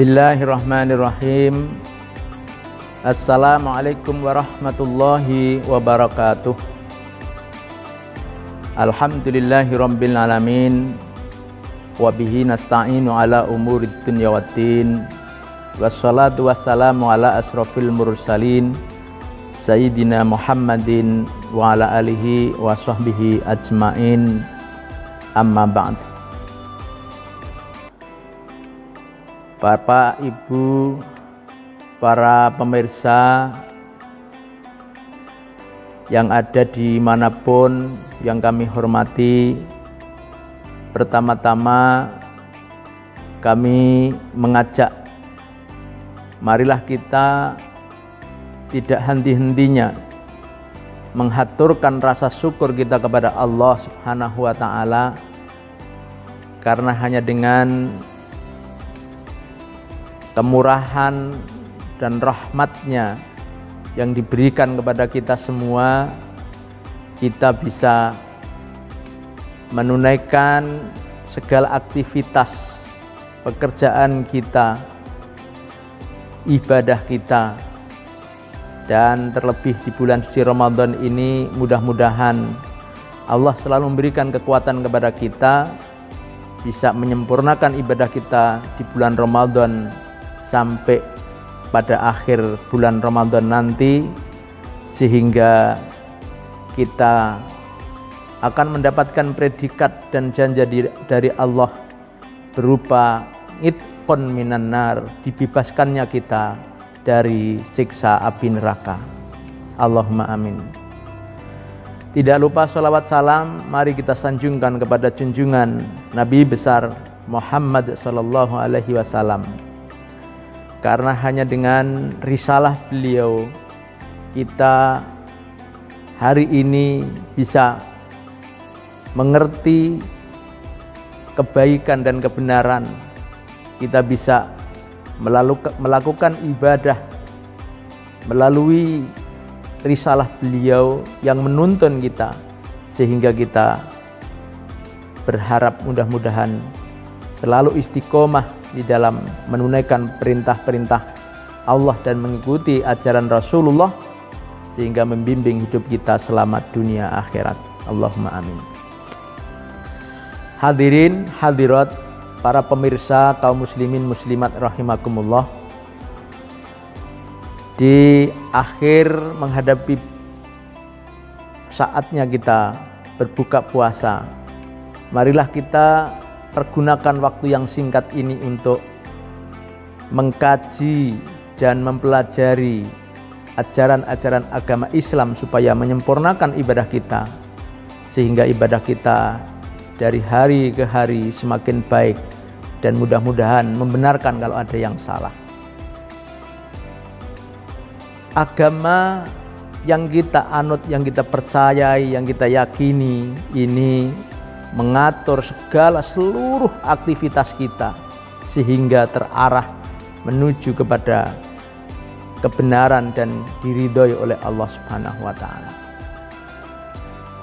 Bismillahirrahmanirrahim. Assalamualaikum warahmatullahi wabarakatuh. Alhamdulillahirabbil alamin. Wa bihi nasta'inu ala umurid dunya waddin. Wassalatu wassalamu ala asrofil mursalin Sayyidina Muhammadin wa ala alihi wa sahbihi ajmain. Amma ba'd. Bapak, Ibu, para pemirsa yang ada di manapun yang kami hormati, pertama-tama kami mengajak, marilah kita tidak henti-hentinya menghaturkan rasa syukur kita kepada Allah Subhanahu wa Ta'ala, karena hanya dengan kemurahan dan rahmatnya yang diberikan kepada kita semua, kita bisa menunaikan segala aktivitas pekerjaan kita, ibadah kita, dan terlebih di bulan suci Ramadan ini mudah-mudahan Allah selalu memberikan kekuatan kepada kita bisa menyempurnakan ibadah kita di bulan Ramadan sampai pada akhir bulan Ramadan nanti, sehingga kita akan mendapatkan predikat dan janji dari Allah berupa itqon minan nar, dibebaskannya kita dari siksa api neraka. Allahumma amin. Tidak lupa sholawat salam mari kita sanjungkan kepada junjungan Nabi besar Muhammad sallallahu alaihi wasallam. Karena hanya dengan risalah beliau kita hari ini bisa mengerti kebaikan dan kebenaran, kita bisa melakukan ibadah melalui risalah beliau yang menuntun kita, sehingga kita berharap mudah-mudahan selalu istiqomah di dalam menunaikan perintah-perintah Allah dan mengikuti ajaran Rasulullah, sehingga membimbing hidup kita selamat dunia akhirat. Allahumma amin. Hadirin hadirat, para pemirsa kaum muslimin muslimat rahimakumullah, di akhir menghadapi saatnya kita berbuka puasa, marilah kita pergunakan waktu yang singkat ini untuk mengkaji dan mempelajari ajaran-ajaran agama Islam supaya menyempurnakan ibadah kita, sehingga ibadah kita dari hari ke hari semakin baik dan mudah-mudahan membenarkan kalau ada yang salah. Agama yang kita anut, yang kita percayai, yang kita yakini ini mengatur seluruh aktivitas kita sehingga terarah menuju kepada kebenaran dan diridhoi oleh Allah Subhanahu wa Ta'ala.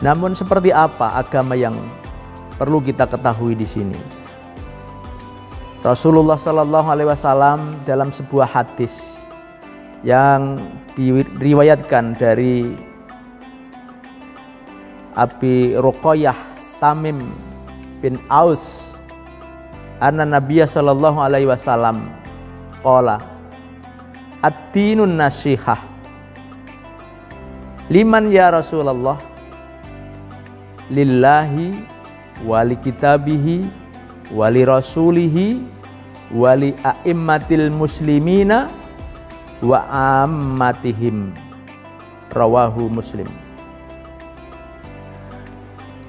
Namun seperti apa agama yang perlu kita ketahui di sini? Rasulullah Shallallahu Alaihi Wasallam dalam sebuah hadis yang diriwayatkan dari Abi Ruqayyah Tamim bin Aus, anna Nabiya sallallahu alaihi wasallam qala ad-dinun nasihah. Liman ya Rasulullah? Lillahi wa li kitabihi wa li rasulihi wa li a'immatil muslimina wa ammatihim. Rawahu Muslim.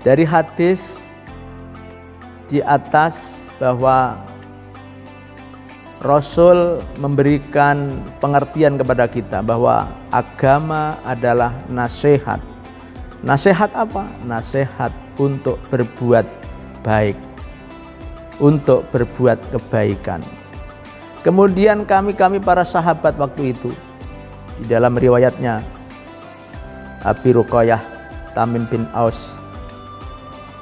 Dari hadis di atas bahwa Rasul memberikan pengertian kepada kita bahwa agama adalah nasihat. Nasihat apa? Nasihat untuk berbuat baik. untuk berbuat kebaikan. Kemudian kami para sahabat waktu itu, di dalam riwayatnya Abi Ruqayyah Tamim bin Aus,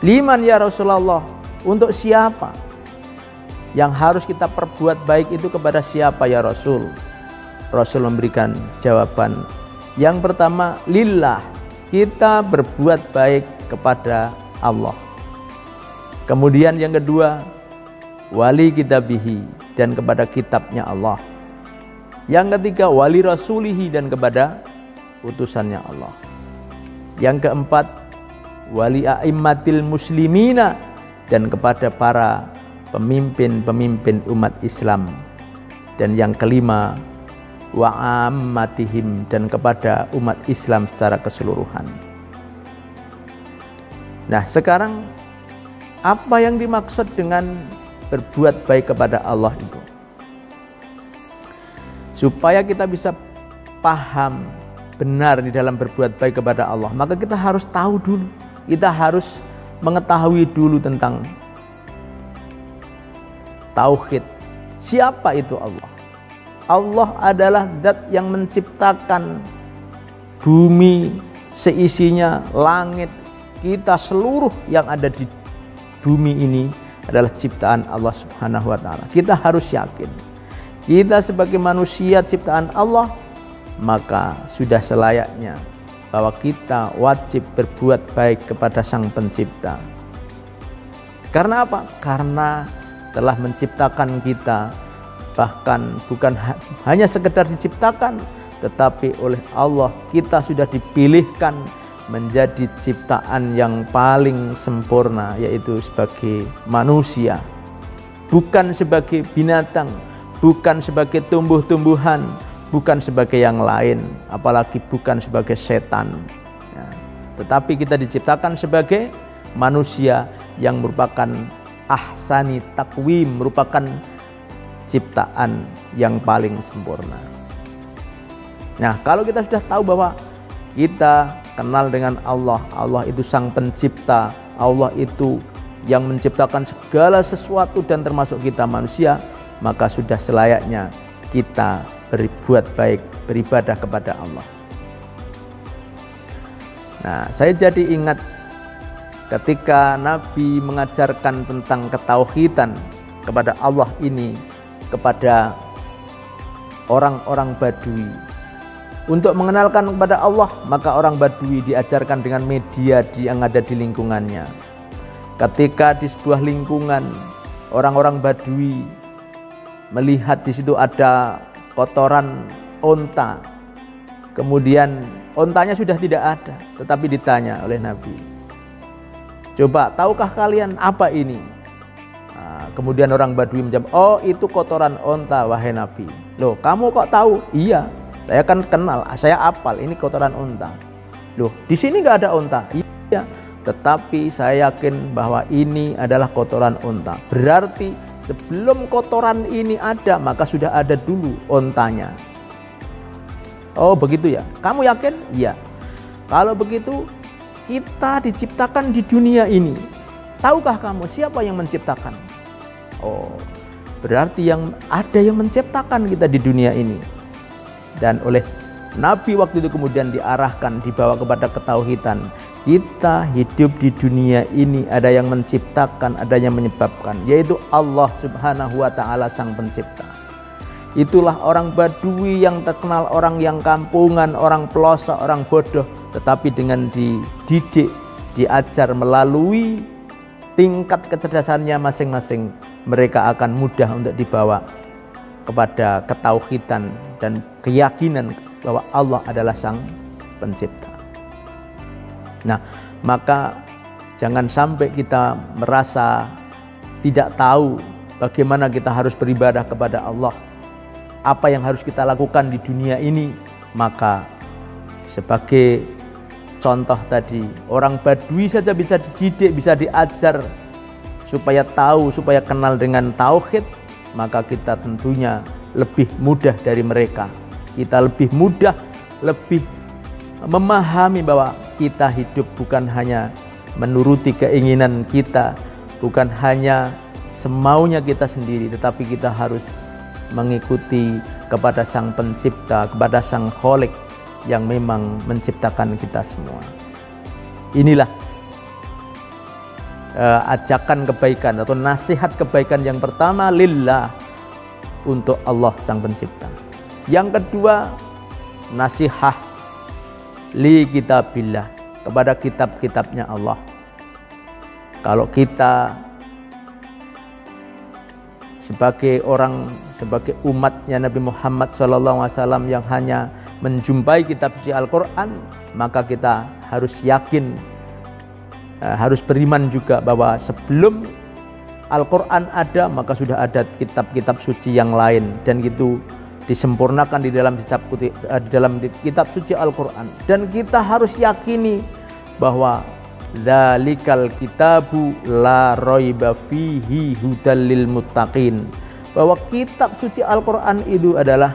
liman ya Rasulullah, untuk siapa yang harus kita perbuat baik itu, kepada siapa ya Rasul? Rasul memberikan jawaban, yang pertama lillah, kita berbuat baik kepada Allah. Kemudian yang kedua, wali kitabihi, dan kepada kitabnya Allah. Yang ketiga, wali rasulihi, dan kepada utusannya Allah. Yang keempat, wali a'immatil muslimina, dan kepada para pemimpin-pemimpin umat Islam. Dan yang kelima, wa ammatihim, dan kepada umat Islam secara keseluruhan. Nah, sekarang apa yang dimaksud dengan berbuat baik kepada Allah itu? Supaya kita bisa paham benar di dalam berbuat baik kepada Allah, maka kita harus tahu dulu, kita harus mengetahui dulu tentang tauhid. Siapa itu Allah? Allah adalah zat yang menciptakan bumi seisinya, langit, kita seluruh yang ada di bumi ini adalah ciptaan Allah Subhanahu wa taala. Kita harus yakin, kita sebagai manusia ciptaan Allah, maka sudah selayaknya bahwa kita wajib berbuat baik kepada Sang Pencipta. Karena apa? Karena telah menciptakan kita, bahkan bukan hanya sekedar diciptakan, tetapi oleh Allah kita sudah dipilihkan menjadi ciptaan yang paling sempurna, yaitu sebagai manusia, bukan sebagai binatang, bukan sebagai tumbuh-tumbuhan, bukan sebagai yang lain, apalagi bukan sebagai setan ya. Tetapi kita diciptakan sebagai manusia yang merupakan ahsani takwim, merupakan ciptaan yang paling sempurna. Nah, kalau kita sudah tahu bahwa kita kenal dengan Allah, Allah itu Sang Pencipta, Allah itu yang menciptakan segala sesuatu dan termasuk kita manusia, maka sudah selayaknya kita berbuat baik, beribadah kepada Allah. Nah, saya jadi ingat ketika Nabi mengajarkan tentang ketauhidan kepada Allah ini kepada orang-orang Badui. Untuk mengenalkan kepada Allah, maka orang Badui diajarkan dengan media yang ada di lingkungannya. Ketika di sebuah lingkungan, orang-orang Badui melihat di situ ada kotoran onta, kemudian ontanya sudah tidak ada, tetapi ditanya oleh Nabi, coba tahukah kalian apa ini? Nah, kemudian orang Badui menjawab, oh itu kotoran onta wahai Nabi. Loh, kamu kok tahu? Iya, saya kan kenal, saya apal ini kotoran onta. Loh, di sini nggak ada onta. Iya, tetapi saya yakin bahwa ini adalah kotoran onta. Berarti sebelum kotoran ini ada, maka sudah ada dulu ontanya. Oh begitu ya, kamu yakin? Iya. Kalau begitu, kita diciptakan di dunia ini. Tahukah kamu siapa yang menciptakan? Oh, berarti ada yang menciptakan kita di dunia ini. Dan oleh Nabi waktu itu kemudian diarahkan, dibawa kepada ketauhidan. Kita hidup di dunia ini, ada yang menciptakan, ada yang menyebabkan, yaitu Allah Subhanahu wa taala Sang Pencipta. Itulah orang Badui yang terkenal orang yang kampungan, orang pelosok, orang bodoh, tetapi dengan dididik, diajar melalui tingkat kecerdasannya masing-masing, mereka akan mudah untuk dibawa kepada ketauhidan dan keyakinan bahwa Allah adalah Sang Pencipta. Nah, maka jangan sampai kita merasa tidak tahu bagaimana kita harus beribadah kepada Allah, apa yang harus kita lakukan di dunia ini. Maka sebagai contoh tadi, orang Badui saja bisa dididik, bisa diajar supaya tahu, supaya kenal dengan tauhid, maka kita tentunya lebih mudah dari mereka. Kita lebih mudah, lebih memahami bahwa kita hidup bukan hanya menuruti keinginan kita, bukan hanya semaunya kita sendiri, tetapi kita harus mengikuti kepada Sang Pencipta, kepada Sang Khalik yang memang menciptakan kita semua. Inilah ajakan kebaikan atau nasihat kebaikan yang pertama, lillah, untuk Allah Sang Pencipta. Yang kedua, nasihat li kitabillah, kepada kitab-kitabnya Allah. Kalau kita sebagai umatnya Nabi Muhammad SAW yang hanya menjumpai kitab suci Al-Quran, maka kita harus yakin, harus beriman juga bahwa sebelum Al-Quran ada, maka sudah ada kitab-kitab suci yang lain, dan itu disempurnakan di dalam kitab suci Al-Quran. Dan kita harus yakini bahwa dzalikal kitabu la raiba fihi hudal lil muttaqin, bahwa kitab suci Al-Quran itu adalah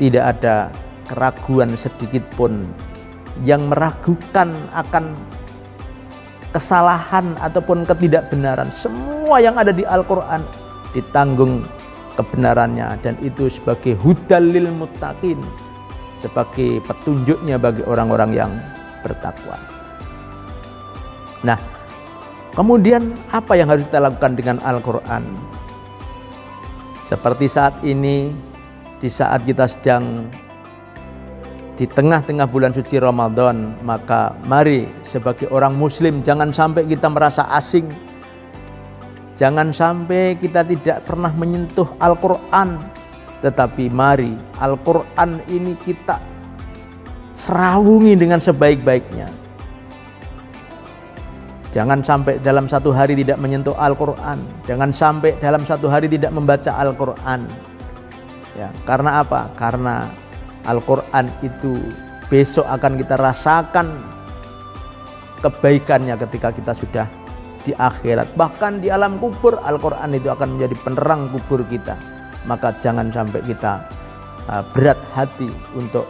tidak ada keraguan sedikit pun yang meragukan akan kesalahan ataupun ketidakbenaran. Semua yang ada di Al-Quran ditanggung kebenarannya, dan itu sebagai hudal lil muttaqin, sebagai petunjuknya bagi orang-orang yang bertakwa. Nah, kemudian apa yang harus kita lakukan dengan Al-Quran? Seperti saat ini, di saat kita sedang di tengah-tengah bulan suci Ramadan, maka mari sebagai orang muslim jangan sampai kita merasa asing. Jangan sampai kita tidak pernah menyentuh Al-Quran, tetapi mari Al-Quran ini kita serawungi dengan sebaik-baiknya. Jangan sampai dalam satu hari tidak menyentuh Al-Quran. Jangan sampai dalam satu hari tidak membaca Al-Quran. Ya, karena apa? Karena Al-Quran itu besok akan kita rasakan kebaikannya ketika kita sudah di akhirat. Bahkan di alam kubur, Al-Quran itu akan menjadi penerang kubur kita. Maka jangan sampai kita berat hati untuk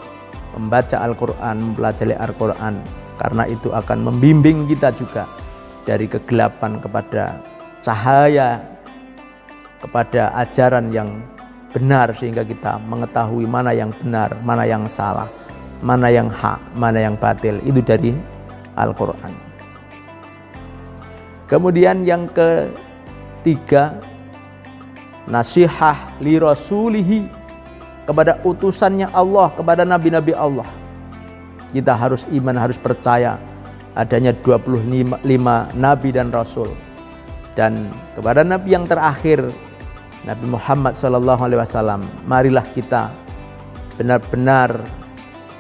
membaca Al-Quran, mempelajari Al-Quran, karena itu akan membimbing kita juga dari kegelapan kepada cahaya, kepada ajaran yang benar, sehingga kita mengetahui mana yang benar, mana yang salah, mana yang hak, mana yang batil. Itu dari Al-Quran. Kemudian yang ketiga, nasihah li rasulihi, kepada utusannya Allah, kepada nabi-nabi Allah. Kita harus iman, harus percaya adanya 25 nabi dan rasul. Dan kepada nabi yang terakhir, Nabi Muhammad SAW, marilah kita benar-benar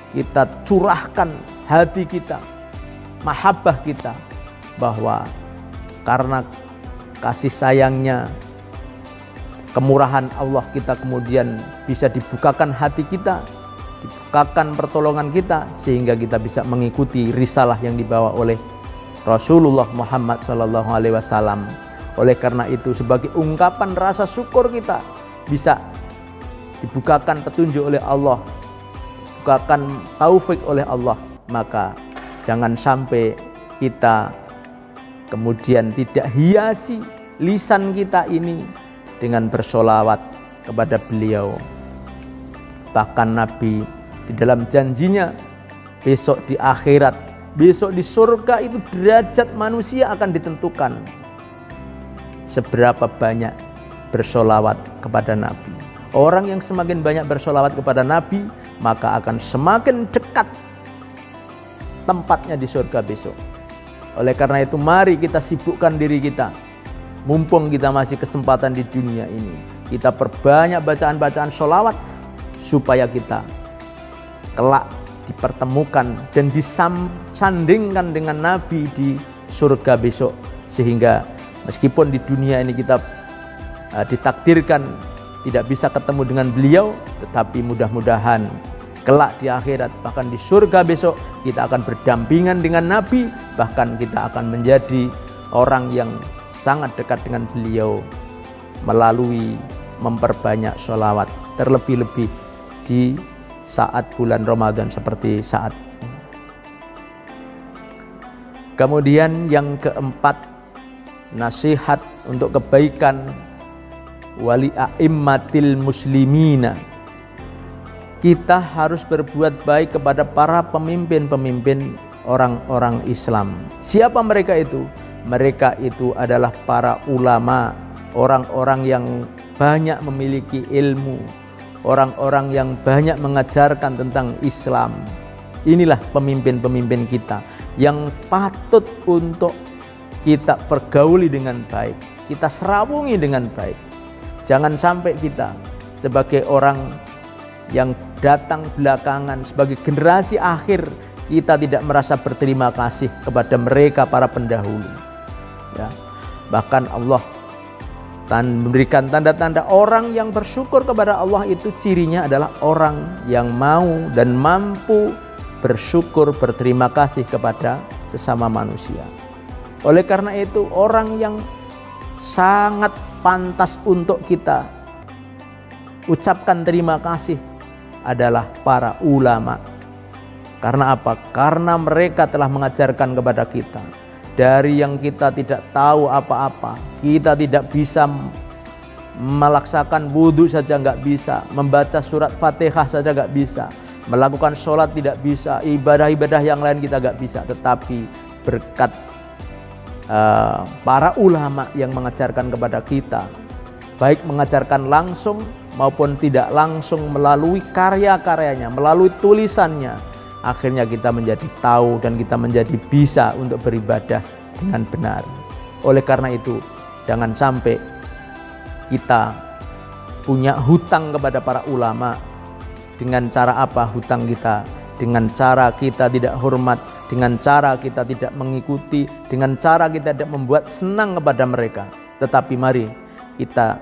kita curahkan hati kita, mahabbah kita, bahwa karena kasih sayangnya, kemurahan Allah, kita kemudian bisa dibukakan hati kita, dibukakan pertolongan kita, sehingga kita bisa mengikuti risalah yang dibawa oleh Rasulullah Muhammad SAW. Oleh karena itu, sebagai ungkapan rasa syukur kita bisa dibukakan petunjuk oleh Allah, dibukakan taufik oleh Allah, maka jangan sampai kita kemudian tidak hiasi lisan kita ini dengan bersolawat kepada beliau. Bahkan Nabi di dalam janjinya, besok di akhirat, besok di surga itu derajat manusia akan ditentukan seberapa banyak bersolawat kepada Nabi. Orang yang semakin banyak bersolawat kepada Nabi, maka akan semakin dekat tempatnya di surga besok. Oleh karena itu, mari kita sibukkan diri kita. Mumpung kita masih kesempatan di dunia ini, kita perbanyak bacaan-bacaan sholawat, supaya kita kelak dipertemukan dan disandingkan dengan Nabi di surga besok. Sehingga meskipun di dunia ini kita ditakdirkan tidak bisa ketemu dengan beliau, tetapi mudah-mudahan kelak di akhirat, bahkan di surga besok, kita akan berdampingan dengan Nabi. Bahkan kita akan menjadi orang yang sangat dekat dengan beliau melalui memperbanyak sholawat, terlebih-lebih di saat bulan Ramadan seperti saat ini. Kemudian yang keempat, nasihat untuk kebaikan wali a'immatil muslimina. Kita harus berbuat baik kepada para pemimpin-pemimpin orang-orang Islam. Siapa mereka itu? Mereka itu adalah para ulama, orang-orang yang banyak memiliki ilmu, orang-orang yang banyak mengajarkan tentang Islam. Inilah pemimpin-pemimpin kita yang patut untuk kita pergauli dengan baik, kita serawungi dengan baik. Jangan sampai kita sebagai orang yang datang belakangan, sebagai generasi akhir, kita tidak merasa berterima kasih kepada mereka para pendahulu. Ya. Bahkan Allah memberikan tanda-tanda orang yang bersyukur kepada Allah itu cirinya adalah orang yang mau dan mampu bersyukur, berterima kasih kepada sesama manusia. Oleh karena itu, orang yang sangat pantas untuk kita ucapkan terima kasih adalah para ulama. Karena apa? Karena mereka telah mengajarkan kepada kita. Dari yang kita tidak tahu apa-apa, kita tidak bisa melaksanakan wudhu saja nggak bisa, membaca surat Fatihah saja nggak bisa, melakukan sholat tidak bisa, ibadah-ibadah yang lain kita nggak bisa. Tetapi berkat para ulama yang mengajarkan kepada kita, baik mengajarkan langsung maupun tidak langsung melalui karya-karyanya, melalui tulisannya, akhirnya kita menjadi tahu dan kita menjadi bisa untuk beribadah dengan benar. Oleh karena itu, jangan sampai kita punya hutang kepada para ulama. Dengan cara apa hutang kita? Dengan cara kita tidak hormat, dengan cara kita tidak mengikuti, dengan cara kita tidak membuat senang kepada mereka. Tetapi mari kita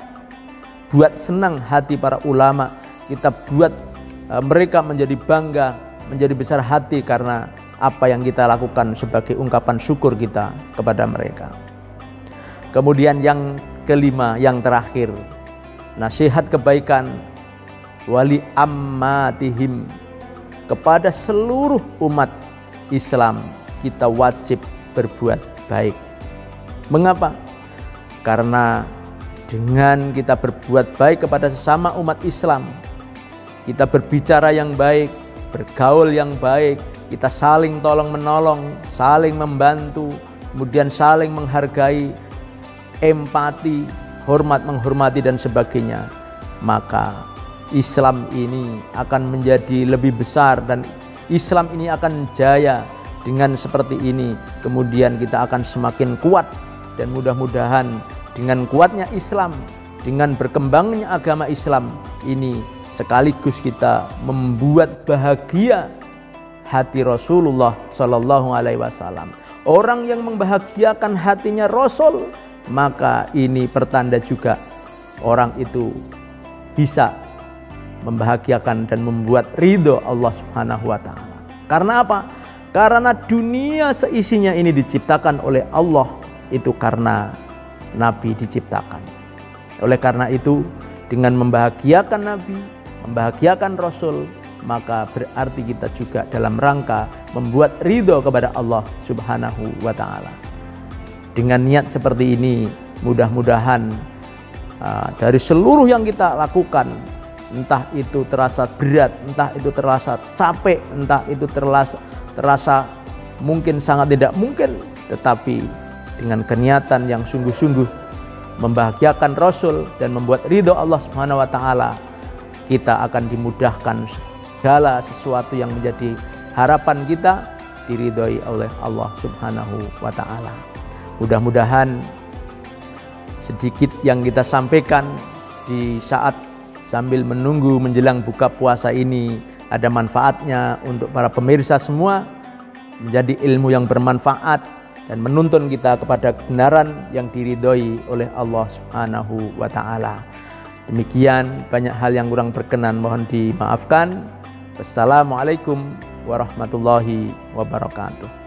buat senang hati para ulama, kita buat mereka menjadi bangga, menjadi besar hati karena apa yang kita lakukan sebagai ungkapan syukur kita kepada mereka. Kemudian yang kelima, yang terakhir, nasihat kebaikan wali ammatihim. Kepada seluruh umat Islam kita wajib berbuat baik. Mengapa? Karena dengan kita berbuat baik kepada sesama umat Islam, kita berbicara yang baik, bergaul yang baik, kita saling tolong menolong, saling membantu, kemudian saling menghargai, empati, hormat menghormati dan sebagainya, maka Islam ini akan menjadi lebih besar dan Islam ini akan jaya. Dengan seperti ini kemudian kita akan semakin kuat, dan mudah-mudahan dengan kuatnya Islam, dengan berkembangnya agama Islam ini sekaligus kita membuat bahagia hati Rasulullah Shallallahu Alaihi Wasallam. Orang yang membahagiakan hatinya Rasul, maka ini pertanda juga orang itu bisa membahagiakan dan membuat ridho Allah Subhanahu wa Ta'ala. Karena apa? Karena dunia seisinya ini diciptakan oleh Allah, itu karena Nabi diciptakan. Oleh karena itu, dengan membahagiakan Nabi, membahagiakan Rasul, maka berarti kita juga dalam rangka membuat ridho kepada Allah Subhanahu wa Ta'ala. Dengan niat seperti ini, mudah-mudahan dari seluruh yang kita lakukan, entah itu terasa berat, entah itu terasa capek, entah itu terasa mungkin sangat tidak mungkin, tetapi dengan keniatan yang sungguh-sungguh membahagiakan Rasul dan membuat ridho Allah Subhanahu wa Ta'ala, kita akan dimudahkan segala sesuatu yang menjadi harapan kita diridhoi oleh Allah Subhanahu wa Ta'ala. Mudah-mudahan sedikit yang kita sampaikan di saat sambil menunggu menjelang buka puasa ini ada manfaatnya untuk para pemirsa semua, menjadi ilmu yang bermanfaat dan menuntun kita kepada kebenaran yang diridhoi oleh Allah Subhanahu wa Ta'ala. Demikian, banyak hal yang kurang berkenan mohon dimaafkan. Wassalamualaikum warahmatullahi wabarakatuh.